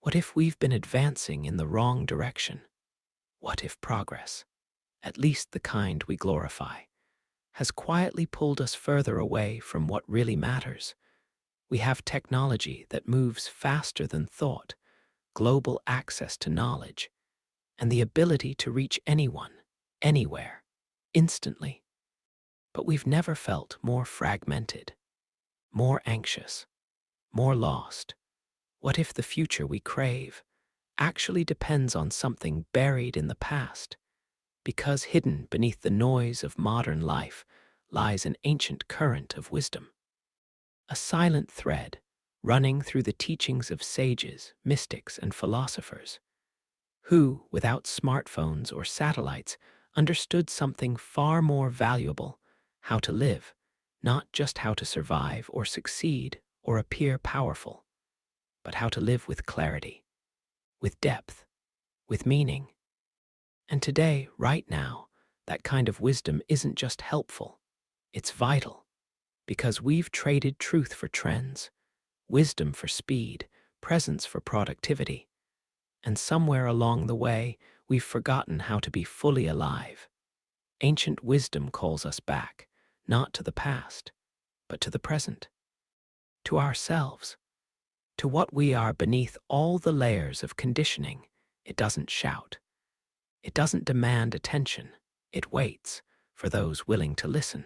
What if we've been advancing in the wrong direction? What if progress, at least the kind we glorify, has quietly pulled us further away from what really matters? We have technology that moves faster than thought, global access to knowledge, and the ability to reach anyone, anywhere, instantly. But we've never felt more fragmented, more anxious, more lost. What if the future we crave actually depends on something buried in the past? Because hidden beneath the noise of modern life lies an ancient current of wisdom, a silent thread running through the teachings of sages, mystics, and philosophers, who, without smartphones or satellites, understood something far more valuable: how to live, not just how to survive or succeed or appear powerful, but how to live with clarity, with depth, with meaning. And today, right now, that kind of wisdom isn't just helpful, it's vital, because we've traded truth for trends, wisdom for speed, presence for productivity, and somewhere along the way, we've forgotten how to be fully alive. Ancient wisdom calls us back, not to the past, but to the present, to ourselves, to what we are beneath all the layers of conditioning. It doesn't shout. It doesn't demand attention. It waits for those willing to listen.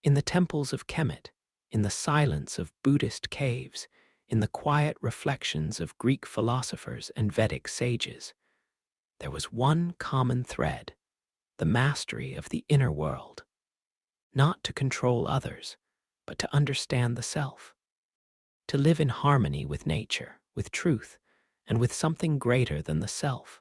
In the temples of Kemet, in the silence of Buddhist caves, in the quiet reflections of Greek philosophers and Vedic sages, there was one common thread: the mastery of the inner world. Not to control others, but to understand the self. To live in harmony with nature, with truth, and with something greater than the self.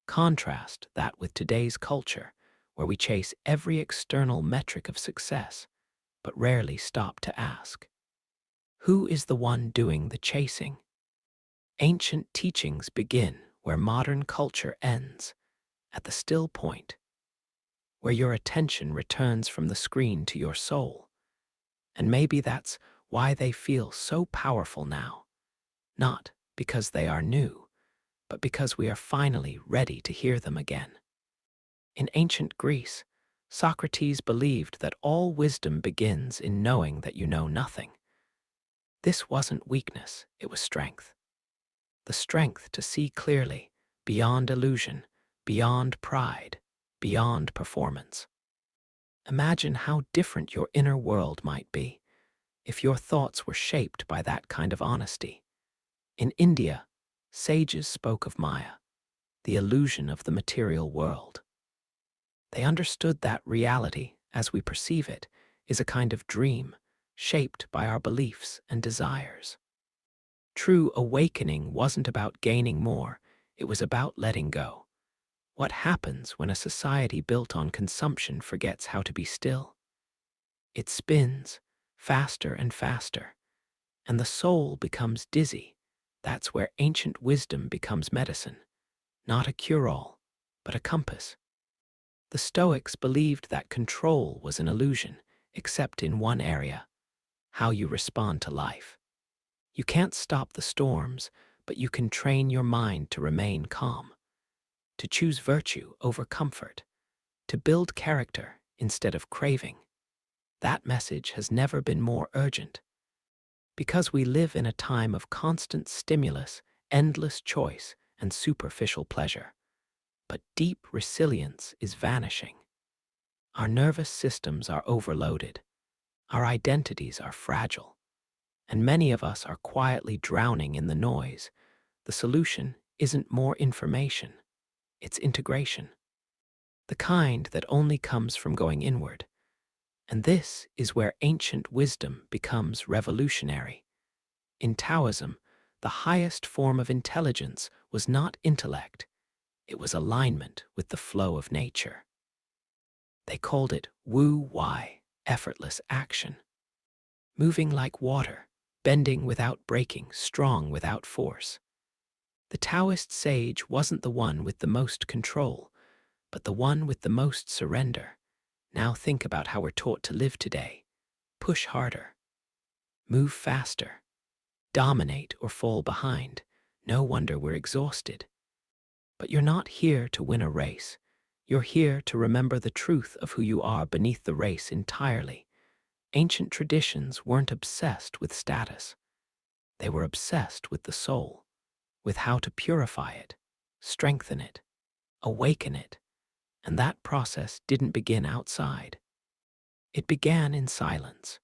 Contrast that with today's culture, where we chase every external metric of success, but rarely stop to ask, who is the one doing the chasing? Ancient teachings begin where modern culture ends, at the still point, where your attention returns from the screen to your soul. And maybe that's why they feel so powerful now, not because they are new, but because we are finally ready to hear them again. In ancient Greece, Socrates believed that all wisdom begins in knowing that you know nothing. This wasn't weakness, it was strength. The strength to see clearly, beyond illusion, beyond pride, beyond performance. Imagine how different your inner world might be if your thoughts were shaped by that kind of honesty. In India, sages spoke of Maya, the illusion of the material world. They understood that reality, as we perceive it, is a kind of dream shaped by our beliefs and desires. True awakening wasn't about gaining more, it was about letting go. What happens when a society built on consumption forgets how to be still? It spins, faster and faster, and the soul becomes dizzy. That's where ancient wisdom becomes medicine, not a cure-all, but a compass. The Stoics believed that control was an illusion, except in one area: how you respond to life. You can't stop the storms, but you can train your mind to remain calm, to choose virtue over comfort, to build character instead of craving. That message has never been more urgent. Because we live in a time of constant stimulus, endless choice, and superficial pleasure. But deep resilience is vanishing. Our nervous systems are overloaded. Our identities are fragile. And many of us are quietly drowning in the noise. The solution isn't more information, it's integration. The kind that only comes from going inward. And this is where ancient wisdom becomes revolutionary. In Taoism, the highest form of intelligence was not intellect, it was alignment with the flow of nature. They called it wu-wei, effortless action. Moving like water, bending without breaking, strong without force. The Taoist sage wasn't the one with the most control, but the one with the most surrender. Now think about how we're taught to live today. Push harder. Move faster. Dominate or fall behind. No wonder we're exhausted. But you're not here to win a race. You're here to remember the truth of who you are beneath the race entirely. Ancient traditions weren't obsessed with status. They were obsessed with the soul, with how to purify it, strengthen it, awaken it. And that process didn't begin outside. It began in silence.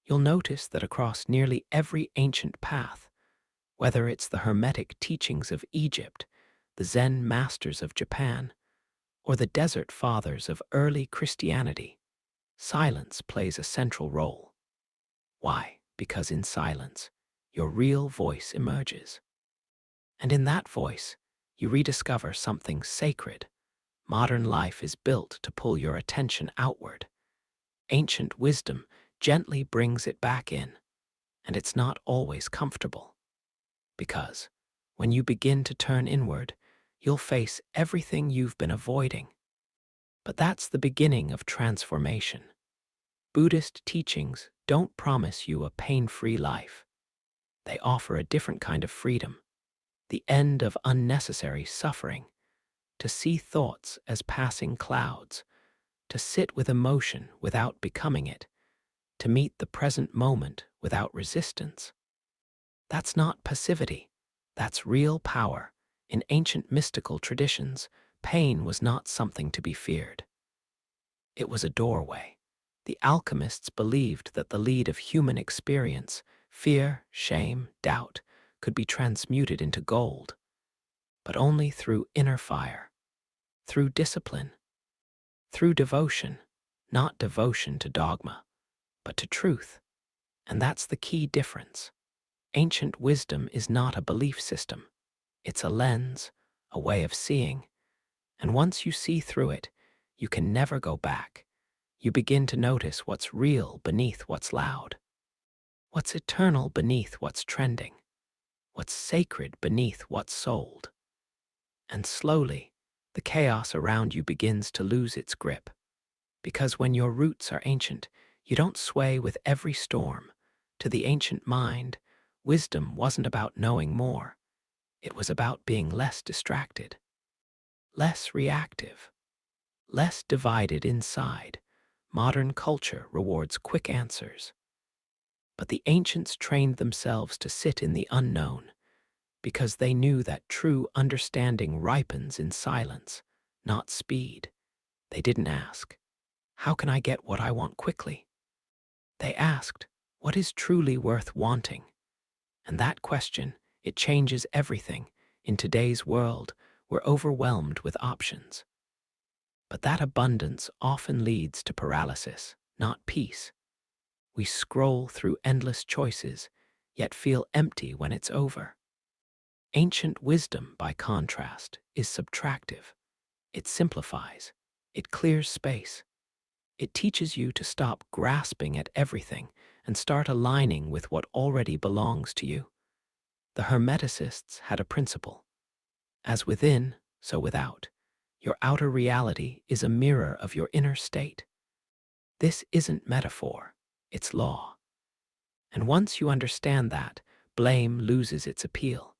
You'll notice that across nearly every ancient path, whether it's the Hermetic teachings of Egypt, the Zen masters of Japan, or the desert fathers of early Christianity, silence plays a central role. Why? Because in silence, your real voice emerges. And in that voice, you rediscover something sacred. Modern life is built to pull your attention outward. Ancient wisdom gently brings it back in, and it's not always comfortable. Because when you begin to turn inward, you'll face everything you've been avoiding. But that's the beginning of transformation. Buddhist teachings don't promise you a pain-free life. They offer a different kind of freedom, the end of unnecessary suffering, to see thoughts as passing clouds, to sit with emotion without becoming it, to meet the present moment without resistance. That's not passivity. That's real power. In ancient mystical traditions, pain was not something to be feared. It was a doorway. The alchemists believed that the lead of human experience, fear, shame, doubt, could be transmuted into gold, but only through inner fire, through discipline, through devotion, not devotion to dogma, but to truth. And that's the key difference. Ancient wisdom is not a belief system. It's a lens, a way of seeing. And once you see through it, you can never go back. You begin to notice what's real beneath what's loud, what's eternal beneath what's trending, what's sacred beneath what's sold. And slowly, the chaos around you begins to lose its grip. Because when your roots are ancient, you don't sway with every storm. To the ancient mind, wisdom wasn't about knowing more. It was about being less distracted, less reactive, less divided inside. Modern culture rewards quick answers. But the ancients trained themselves to sit in the unknown because they knew that true understanding ripens in silence, not speed. They didn't ask, "How can I get what I want quickly?" They asked, "What is truly worth wanting?" And that question, it changes everything. In today's world, we're overwhelmed with options. But that abundance often leads to paralysis, not peace. We scroll through endless choices, yet feel empty when it's over. Ancient wisdom, by contrast, is subtractive. It simplifies. It clears space. It teaches you to stop grasping at everything and start aligning with what already belongs to you. The Hermeticists had a principle. As within, so without. Your outer reality is a mirror of your inner state. This isn't metaphor, it's law. And once you understand that, blame loses its appeal.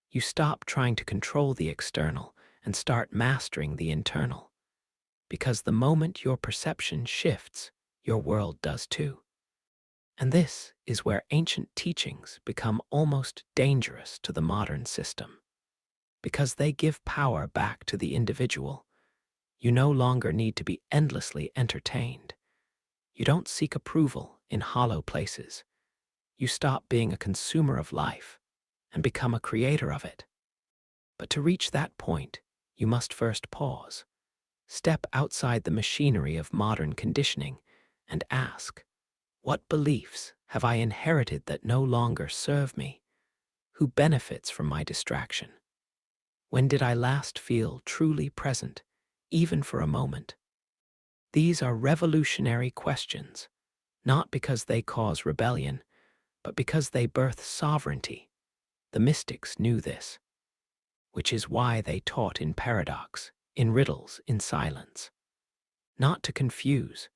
You stop trying to control the external and start mastering the internal. Because the moment your perception shifts, your world does too. And this is where ancient teachings become almost dangerous to the modern system. Because they give power back to the individual. You no longer need to be endlessly entertained. You don't seek approval in hollow places. You stop being a consumer of life and become a creator of it. But to reach that point, you must first pause. Step outside the machinery of modern conditioning and ask, what beliefs have I inherited that no longer serve me? Who benefits from my distraction? When did I last feel truly present, even for a moment? These are revolutionary questions, not because they cause rebellion, but because they birth sovereignty. The mystics knew this, which is why they taught in paradox, in riddles, in silence. Not to confuse,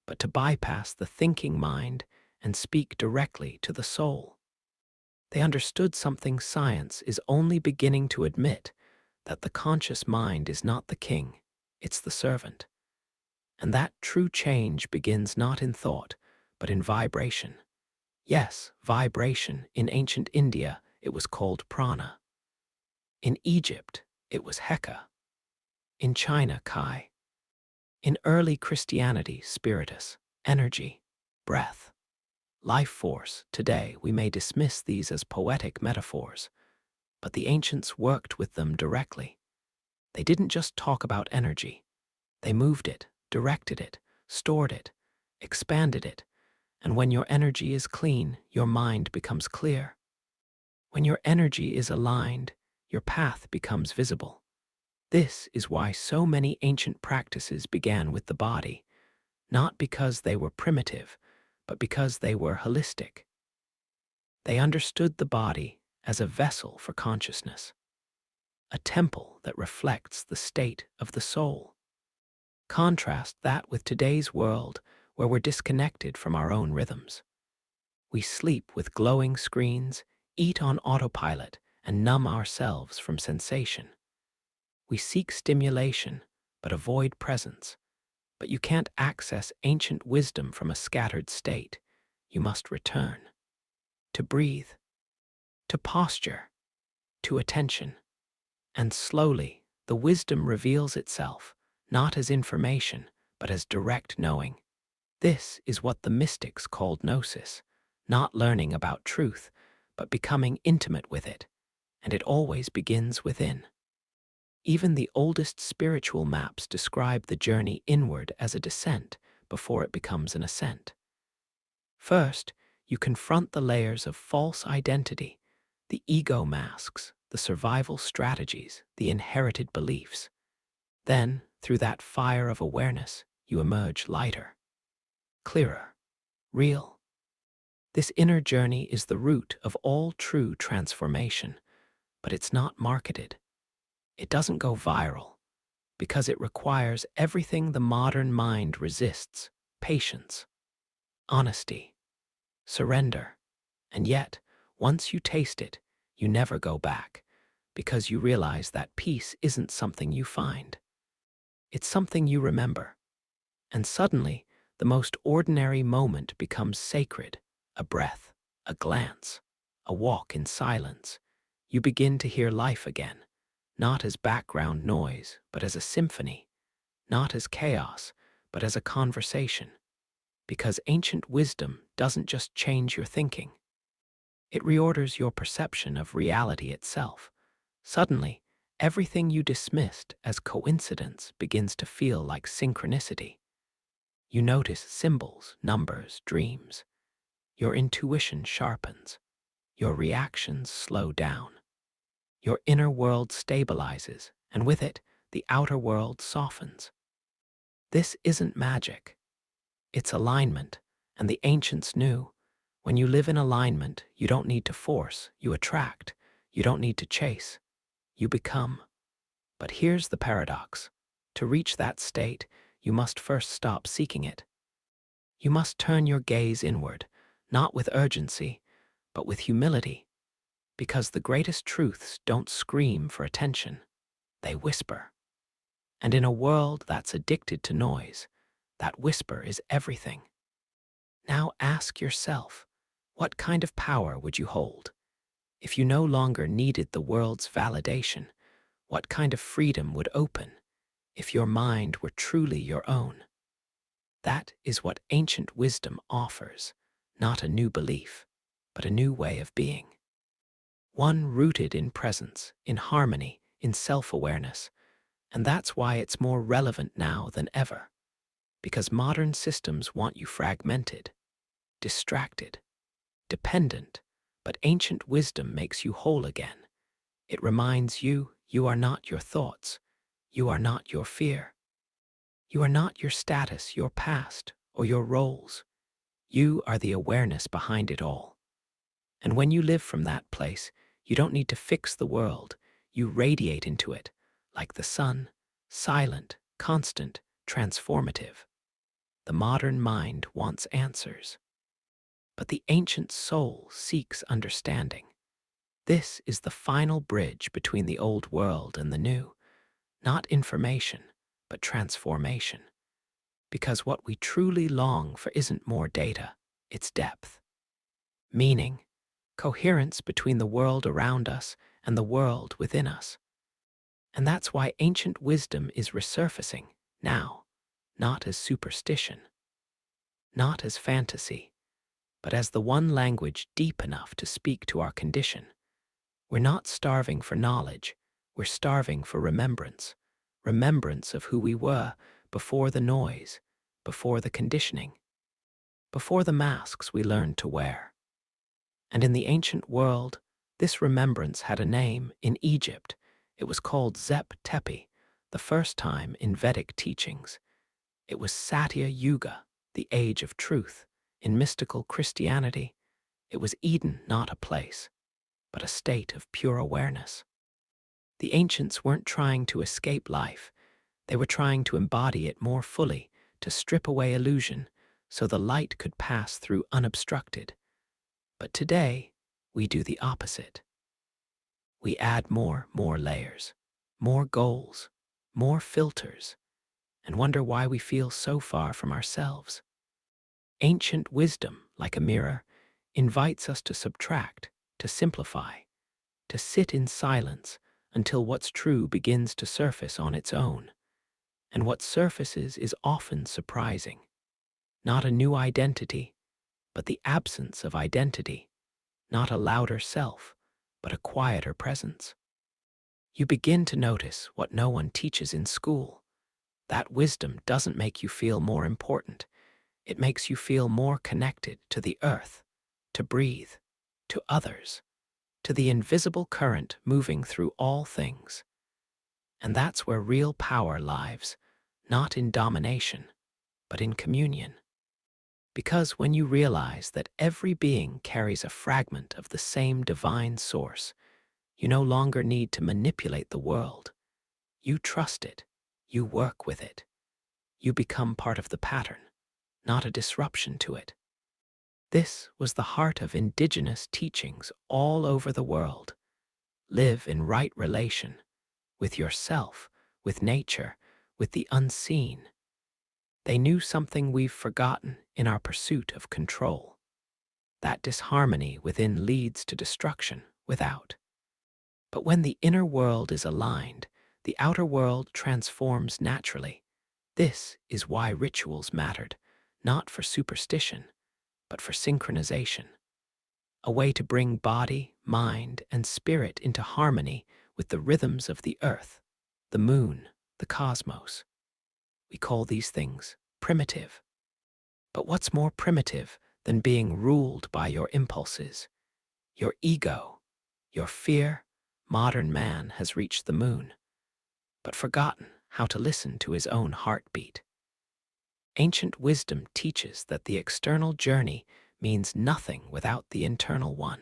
but to bypass the thinking mind and speak directly to the soul. They understood something science is only beginning to admit, that the conscious mind is not the king, it's the servant. And that true change begins not in thought, but in vibration. Yes, vibration. In ancient India, it was called prana. In Egypt, it was heka. In China, kai. In early Christianity, spiritus, energy, breath, life force. Today, we may dismiss these as poetic metaphors, but the ancients worked with them directly. They didn't just talk about energy. They moved it, directed it, stored it, expanded it, and when your energy is clean, your mind becomes clear. When your energy is aligned, your path becomes visible. This is why so many ancient practices began with the body, not because they were primitive, but because they were holistic. They understood the body as a vessel for consciousness, a temple that reflects the state of the soul. Contrast that with today's world where we're disconnected from our own rhythms. We sleep with glowing screens, eat on autopilot, and numb ourselves from sensation. We seek stimulation, but avoid presence. But you can't access ancient wisdom from a scattered state. You must return. To breathe, to posture, to attention. And slowly, the wisdom reveals itself, not as information, but as direct knowing. This is what the mystics called gnosis, not learning about truth, but becoming intimate with it, and it always begins within. Even the oldest spiritual maps describe the journey inward as a descent before it becomes an ascent. First, you confront the layers of false identity, the ego masks, the survival strategies, the inherited beliefs. Then, through that fire of awareness, you emerge lighter, clearer, real. This inner journey is the root of all true transformation, but it's not marketed. It doesn't go viral because it requires everything the modern mind resists: patience, honesty, surrender. And yet, once you taste it, you never go back because you realize that peace isn't something you find. It's something you remember. And suddenly, the most ordinary moment becomes sacred: a breath, a glance, a walk in silence. You begin to hear life again, not as background noise, but as a symphony, not as chaos, but as a conversation. Because ancient wisdom doesn't just change your thinking, it reorders your perception of reality itself. Suddenly, everything you dismissed as coincidence begins to feel like synchronicity. You notice symbols, numbers, dreams. Your intuition sharpens. Your reactions slow down. Your inner world stabilizes, and with it, the outer world softens. This isn't magic. It's alignment, and the ancients knew. When you live in alignment, you don't need to force, you attract. You don't need to chase, you become. But here's the paradox. To reach that state, you must first stop seeking it. You must turn your gaze inward, not with urgency, but with humility. Because the greatest truths don't scream for attention, they whisper. And in a world that's addicted to noise, that whisper is everything. Now ask yourself, what kind of power would you hold? If you no longer needed the world's validation, what kind of freedom would open if your mind were truly your own? That is what ancient wisdom offers, not a new belief, but a new way of being. One rooted in presence, in harmony, in self-awareness. And that's why it's more relevant now than ever. Because modern systems want you fragmented, distracted, dependent, but ancient wisdom makes you whole again. It reminds you, you are not your thoughts, you are not your fear. You are not your status, your past, or your roles. You are the awareness behind it all. And when you live from that place, you don't need to fix the world. You radiate into it, like the sun, silent, constant, transformative. The modern mind wants answers, but the ancient soul seeks understanding. This is the final bridge between the old world and the new, not information, but transformation. Because what we truly long for isn't more data, it's depth, meaning, coherence between the world around us and the world within us. And that's why ancient wisdom is resurfacing now, not as superstition, not as fantasy, but as the one language deep enough to speak to our condition. We're not starving for knowledge, we're starving for remembrance, remembrance of who we were before the noise, before the conditioning, before the masks we learned to wear. And in the ancient world, this remembrance had a name. In Egypt, it was called Zep Tepi, the first time in Vedic teachings. It was Satya Yuga, the age of truth. In mystical Christianity, it was Eden, not a place, but a state of pure awareness. The ancients weren't trying to escape life. They were trying to embody it more fully, to strip away illusion, so the light could pass through unobstructed. But today, we do the opposite. We add more layers, more goals, more filters, and wonder why we feel so far from ourselves. Ancient wisdom, like a mirror, invites us to subtract, to simplify, to sit in silence until what's true begins to surface on its own. And what surfaces is often surprising. Not a new identity, but the absence of identity. Not a louder self, but a quieter presence. You begin to notice what no one teaches in school. That wisdom doesn't make you feel more important. It makes you feel more connected to the earth, to breathe, to others, to the invisible current moving through all things. And that's where real power lies, not in domination, but in communion. Because when you realize that every being carries a fragment of the same divine source, you no longer need to manipulate the world. You trust it. You work with it. You become part of the pattern, not a disruption to it. This was the heart of indigenous teachings all over the world. Live in right relation with yourself, with nature, with the unseen. They knew something we've forgotten in our pursuit of control. That disharmony within leads to destruction without. But when the inner world is aligned, the outer world transforms naturally. This is why rituals mattered, not for superstition, but for synchronization. A way to bring body, mind, and spirit into harmony with the rhythms of the earth, the moon, the cosmos. We call these things primitive. But what's more primitive than being ruled by your impulses, your ego, your fear? Modern man has reached the moon, but forgotten how to listen to his own heartbeat. Ancient wisdom teaches that the external journey means nothing without the internal one.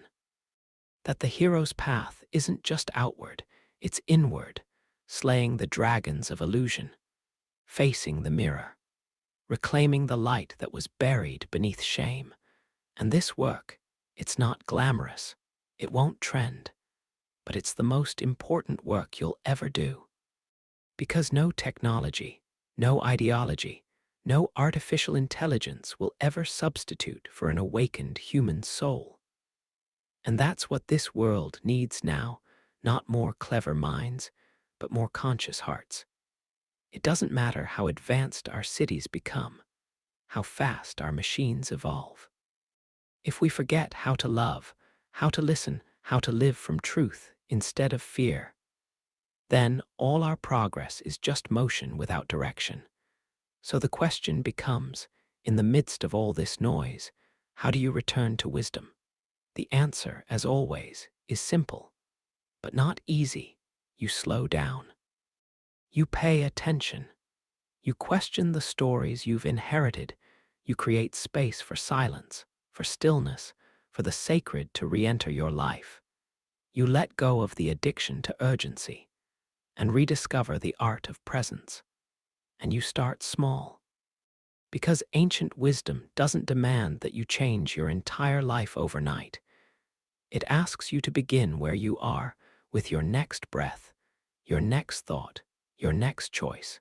That the hero's path isn't just outward, it's inward, slaying the dragons of illusion, facing the mirror, reclaiming the light that was buried beneath shame. And this work, it's not glamorous, it won't trend, but it's the most important work you'll ever do. Because no technology, no ideology, no artificial intelligence will ever substitute for an awakened human soul. And that's what this world needs now, not more clever minds, but more conscious hearts. It doesn't matter how advanced our cities become, how fast our machines evolve. If we forget how to love, how to listen, how to live from truth instead of fear, then all our progress is just motion without direction. So the question becomes, in the midst of all this noise, how do you return to wisdom? The answer, as always, is simple, but not easy. You slow down. You pay attention. You question the stories you've inherited. You create space for silence, for stillness, for the sacred to re-enter your life. You let go of the addiction to urgency and rediscover the art of presence. And you start small. Because ancient wisdom doesn't demand that you change your entire life overnight. It asks you to begin where you are, with your next breath, your next thought, your next choice.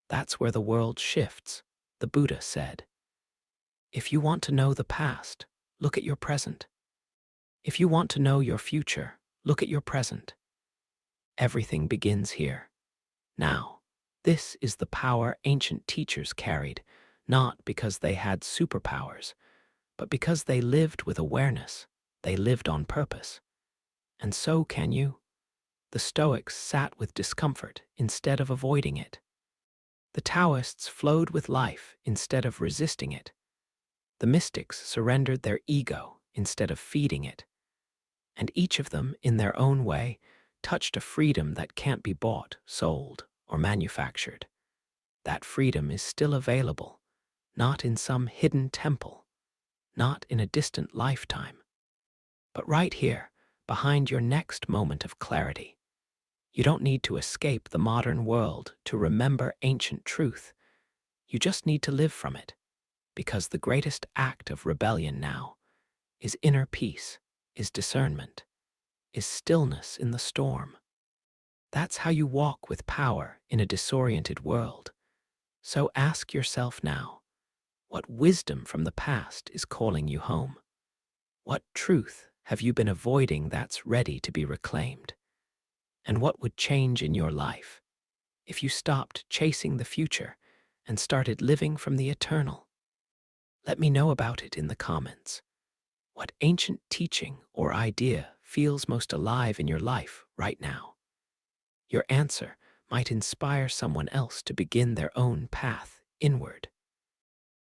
That's where the world shifts, the Buddha said. If you want to know the past, look at your present. If you want to know your future, look at your present. Everything begins here. Now, this is the power ancient teachers carried, not because they had superpowers, but because they lived with awareness. They lived on purpose. And so can you. The Stoics sat with discomfort instead of avoiding it. The Taoists flowed with life instead of resisting it. The mystics surrendered their ego instead of feeding it. And each of them, in their own way, touched a freedom that can't be bought, sold, or manufactured. That freedom is still available, not in some hidden temple, not in a distant lifetime, but right here, behind your next moment of clarity. You don't need to escape the modern world to remember ancient truth. You just need to live from it, because the greatest act of rebellion now is inner peace, is discernment, is stillness in the storm. That's how you walk with power in a disoriented world. So ask yourself now, what wisdom from the past is calling you home? What truth have you been avoiding that's ready to be reclaimed? And what would change in your life if you stopped chasing the future and started living from the eternal? Let me know about it in the comments. What ancient teaching or idea feels most alive in your life right now? Your answer might inspire someone else to begin their own path inward.